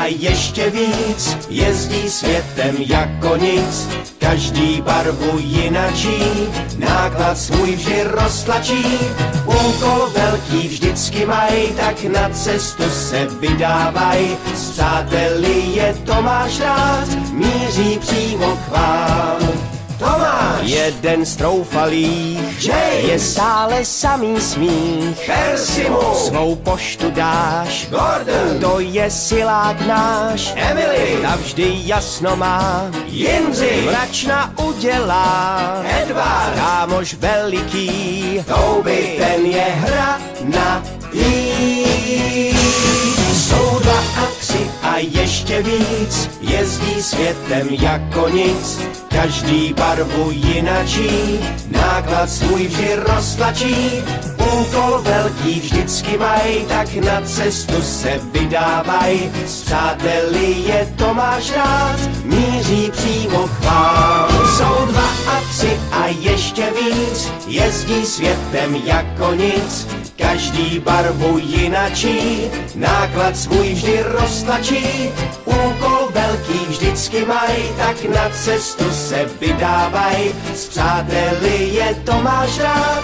ještě víc, jezdí světem jako nic, každý barvu jinačí, náklad svůj vždy roztlačí. Úkol velký vždycky mají, tak na cestu se vydávaj. S přáteli je Tomáš rád, míří přímo k vám. Tomáš! Jeden z troufalých, Jay! Je stále samý smích. Persimu! Svou poštu dáš, Gordon! To je silák náš, Emily! Ta vždy jasno má, Jindřich! Mračna udělá, Edvard! Kámoš veliký, Toby! Ten je hra na Jsou 2 a 3 a ještě víc, jezdí světem jako nic, každý barvu jinačí, náklad svůj vždy roztlačí. Úkol velký vždycky mají, tak na cestu se vydávaj. S přáteli je Tomáš rád, míří přímo k vám. Jsou 2 a 3 a ještě víc, jezdí světem jako nic, každý barvu jinačí, náklad svůj vždy roztlačí. Úkol velký vždycky mají, tak na cestu se vydávaj. S přáteli je Tomáš rád,